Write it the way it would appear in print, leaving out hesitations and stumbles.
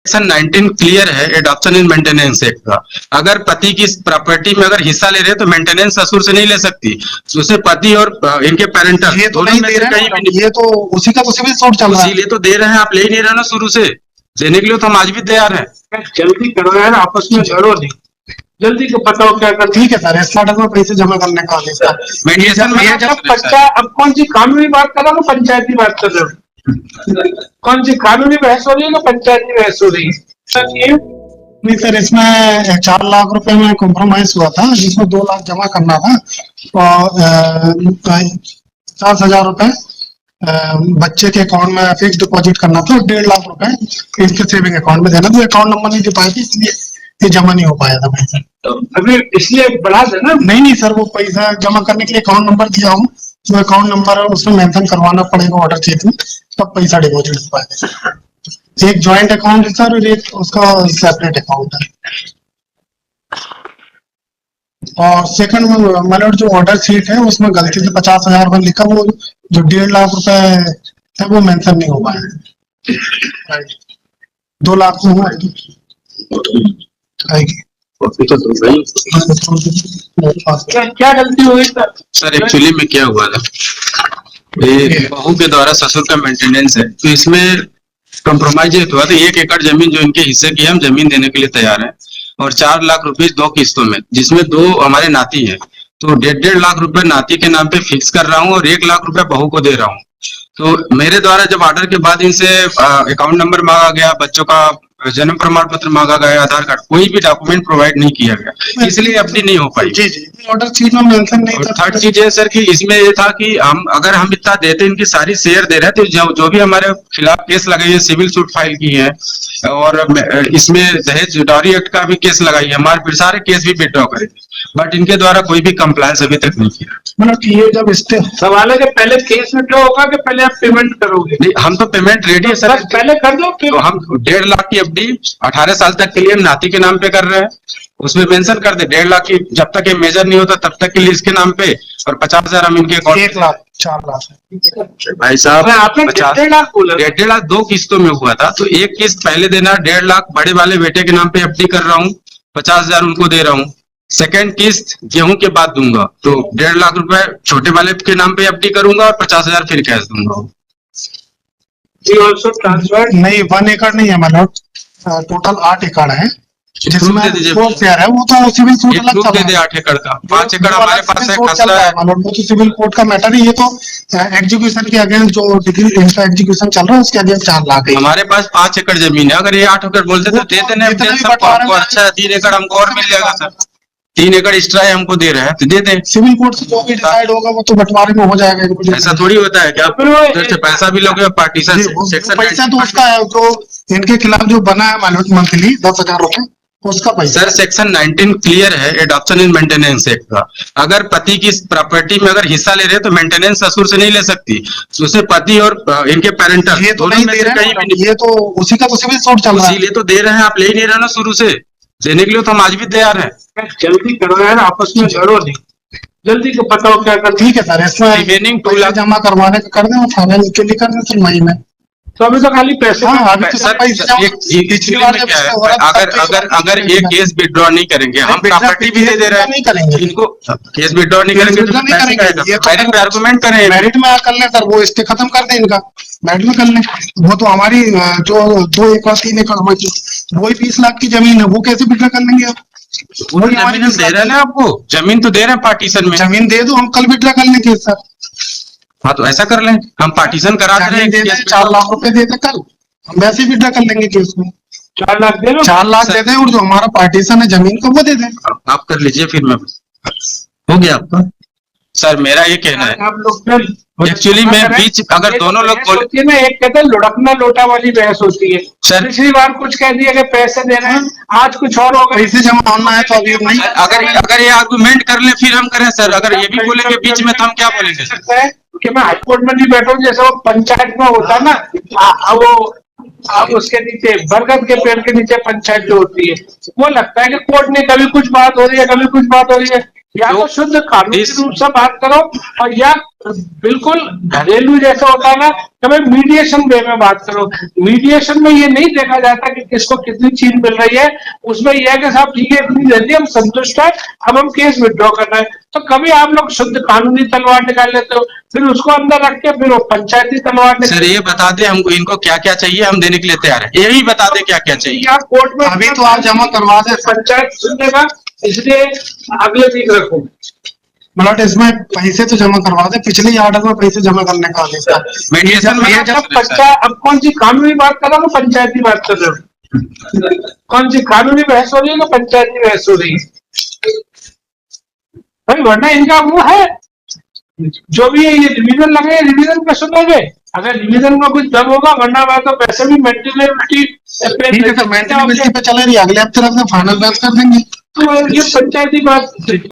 Section 19 clear है adoption in maintenance act का। अगर पति की प्रॉपर्टी में अगर हिस्सा ले रहे हैं तो मेंटेनेंस ससुर से नहीं ले सकती, उसे पति और इनके पेरेंटल ये तो नहीं दे रहे हैं, ये तो उसी का तो सिविल सूट चल रहा है। इसीलिए तो दे रहे हैं, आप ले ही नहीं रहे ना शुरू से। देने के लिए तो हम आज भी तैयार हैं। जल्दी करो यार, आपस में लड़ो नहीं, जल्दी को बताओ क्या करना। ठीक है सर, स्टार्टर में पैसे जमा करने का इसका मीडिएशन में अब कौन सी कानूनी बात कर रहा हूँ, पंचायती बात कर रहे हो? कौन सी कानूनी बहस हो रही है ना पंचायती बहस हो रही है? नहीं सर, इसमें 4 लाख रुपए में कॉम्प्रोमाइज हुआ था, जिसमें 2 लाख जमा करना था और 50,000 रुपए बच्चे के अकाउंट में फिक्स डिपॉजिट करना था और 1.5 लाख रुपए इसके सेविंग अकाउंट में देना था। अकाउंट नंबर नहीं दे पाए थे, इसलिए ये जमा नहीं हो पाया था पैसा। अभी इसलिए बढ़ा देना। नहीं सर, वो पैसा जमा करने के लिए अकाउंट नंबर दिया हूँ, जो अकाउंट नंबर है उसमें मेंशन करवाना पड़ेगा ऑर्डर चेक में, तब पैसा डिपॉजिट हो पाएगा। एक ज्वाइंट अकाउंट है सर और एक उसका सेपरेट अकाउंट है। और सेकंड मतलब जो ऑर्डर शीट है उसमें गलती से 50,000 रुपए लिखा, वो जो 1.5 लाख रुपए है वो मेंशन नहीं हो पाया। 2 लाख में आएगी। क्या गलती हुई सर? एक्चुअली में क्या हुआ था, बहू के द्वारा ससुर का मेंटेनेंस है, तो इसमें कंप्रोमाइज हुआ था। 1 एकड़ जमीन जो इनके हिस्से की हम जमीन देने के लिए तैयार हैं, और 4 लाख रुपए 2 किस्तों में, जिसमें 2 हमारे नाती हैं, तो 1.5 लाख रुपए नाती के नाम पे फिक्स कर रहा हूँ और 1 लाख रुपए बहू को दे रहा हूँ। तो मेरे द्वारा जब ऑर्डर के बाद इनसे अकाउंट नंबर मांगा गया, बच्चों का जन्म प्रमाण पत्र मांगा गया, आधार कार्ड, कोई भी डॉक्यूमेंट प्रोवाइड नहीं किया गया, इसलिए अपनी नहीं हो पाई। जी ऑर्डर शीट में मेंशन नहीं था। थर्ड चीज है सर कि इसमें ये था कि अगर हम इतना देते, इनकी सारी शेयर दे रहे थे, जो भी हमारे खिलाफ केस लगाई है, सिविल सूट फाइल की है, और इसमें दहेज डॉरी एक्ट का भी केस लगाई है, हमारे फिर सारे केस भी विड्रॉ करे, बट इनके द्वारा कोई भी कंप्लायंस अभी तक नहीं किया। मतलब ये जब सवाल है कि पहले केस विड्रॉ होगा कि पहले आप पेमेंट करोगे? नहीं, हम तो पेमेंट रेडी है सर, पहले कर दो। तो हम 1.5 लाख की एफडी 18 साल तक के लिए हम नाती के नाम पे कर रहे हैं, उसमें मेंशन कर दे 1.5 लाख की, जब तक ये मेजर नहीं होता तब तक के लिए इसके नाम पे, और 50,000 हम इनके अकाउंट। 1 लाख 4 लाख भाई साहब, आपने 1.5 लाख बोला, 1.5 लाख 2 किस्तों में हुआ था, तो एक किस्त पहले देना 1.5 लाख बड़े वाले बेटे के नाम पे एफडी कर रहा हूँ, 50,000 उनको दे रहा हूँ। सेकंड किस्त गेहूं के बाद दूंगा, तो 1.5 लाख रुपए छोटे वाले के नाम पे एफडी करूंगा और 50,000 फिर कैश दूंगा। ट्रांसफर नहीं, 1 एकड़ नहीं है, मतलब टोटल 8 एकड़ है, जिसमें 4 शेयर है, वो तो सिविल सूट अलग चल रहा है। 8 एकड़ का 5 एकड़ हमारे पास है, खसरा है, मतलब वो तो सिविल कोर्ट का मैटर है। ये तो एग्जीक्यूशन के अगेंस्ट जो डिग्री इनका एग्जीक्यूशन चल रहा है उसके अगेंस्ट 4 लाख है। हमारे पास 5 एकड़ जमीन है, अगर ये 8 एकड़ बोलते तो दे देने सबको। अच्छा है, 3 एकड़ हमको और मिल जाएगा सर, 3 एकड़ एक्स्ट्रा हमको दे रहे हैं, तो दे दें। सिविल कोर्ट से जो भी डिसाइड होगा वो तो बंटवारे में हो जाएगा। ऐसा थोड़ी होता है कि आप उधर से पैसा भी लोगे पार्टीशन से। पैसा तो उसका है जो इनके खिलाफ जो बना है मंथली 10,000 रुपए, उसका पैसा। सर सेक्शन 19 क्लियर है एडॉप्शन इन मेंटेनेंस एक्ट का। अगर पति की प्रॉपर्टी में अगर हिस्सा ले रहे हैं तो मेंटेनेंस ससुर से नहीं ले सकती, उसे पति और इनके पेरेंटल ये तो नहीं दे रहे हैं, ये तो उसी का तो सिविल सूट चल रहा है। इसीलिए तो दे रहे हैं, आप ले ही नहीं रहे ना शुरू से। देने के लिए तो हम आज भी तैयार हैं। जल्दी करो यार, आपस में लड़ो नहीं, जल्दी को बताओ क्या करना। ठीक है सर, इसमें रिमेनिंग 2 लाख जमा करवाने का कर दें, फाइनल के लिए कर दें सर मई में। तो अभी तो खाली पैसे। अगर एक केस विड्रॉ नहीं करेंगे, हम प्रॉपर्टी भी दे रहे हैं, नहीं करेंगे इनको केस विड्रॉ नहीं करेंगे तो मेरिट पे आर्गुमेंट करें, मेरिट में कर लें सर, वो स्टे खत्म कर दें इनका, मेरिट में कर लें। वो तो हमारी जो 2 एकड़ 3 एकड़ वही 20 लाख की जमीन है, वो कैसे विड्रॉ कर लेंगे आप? जमीन हम दे रहे हैं ना आपको, जमीन तो दे रहे हैं पार्टीशन में। जमीन दे दो, हम कल विड्रॉ कर लेंगे सर। हाँ तो ऐसा कर लें, हम पार्टीशन करा रहे हैं, 4 लाख रुपए दे दे कल, हम वैसे विड्रॉ कर लेंगे केस में। 4 लाख दे दो, 4 लाख दे दें, और जो हमारा पार्टीशन है जमीन का वो दे दें। आप कर लीजिए, फिर मैं हो गया आपका। सर मेरा ये कहना है, आप लोग एक्चुअली मैं बीच अगर दोनों लोग बोले ना, एक कहते हैं लुढ़कना लोटा वाली बहस होती है। सर पिछली बार कुछ कह दिया कि पैसे देना है, आज कुछ और होगा, पैसे जमा होना है तो अभी नहीं। अगर ये आर्गुमेंट कर ले फिर हम करें सर, अगर ये भी बोलेंगे बीच में तो हम क्या बोलेंगे? सकता है कि मैं हाईकोर्ट में नहीं बैठूं, जैसे वो पंचायत में होता है ना, वो अब उसके नीचे बरगद के पेड़ के नीचे पंचायत जो होती है, वो लगता है कि कोर्ट ने कभी कुछ बात हो रही है, कभी कुछ बात हो रही है, या जो तो शुद्ध कानूनी इस- रूप से बात करो, और या बिल्कुल घरेलू जैसा होता है ना कि भाई मीडिएशन वे में बात करो। मीडिएशन में ये नहीं देखा जाता कि किसको कितनी चीज मिल रही है, उसमें यह है कि साहब ठीक है इतनी देती है, हम संतुष्ट है, अब हम केस विड्रॉ करना है। तो कभी आप लोग शुद्ध कानूनी तलवार निकाल लेते हो, फिर उसको अंदर रख के फिर वो पंचायती तलवार सर निकाल। ये बता दे हमको, इनको क्या क्या चाहिए, हम देने के लिए तैयार है, यही बता दे क्या क्या चाहिए। या कोर्ट में अभी तो आप जमा करवा दे सर। पंचायत सुनेगा, इसलिए अगले वीक रखो। मतलब इसमें पैसे तो जमा करवा दे, पिछले ऑर्डर में पैसे जमा करने का आदेश था। मीडिएशन में ये अब पंचायत, अब कौन सी कानूनी बात कर रहा हूँ, पंचायती बात कर रहे हो? कौन सी कानूनी बहस हो रही है ना पंचायती बहस हो रही है? भाई वरना इनका वो है, जो भी है ये रिवीजन लगे, रिवीजन पे सुनोगे, अगर रिवीजन में कुछ दम होगा, वरना मैं तो वैसे भी मेंटेनेबिलिटी ठीक है सर, मेंटेनेबिलिटी पे चले रही, अगले हफ्ते रख दे, फाइनल बेंच कर देंगे। तो ये पंचायती बात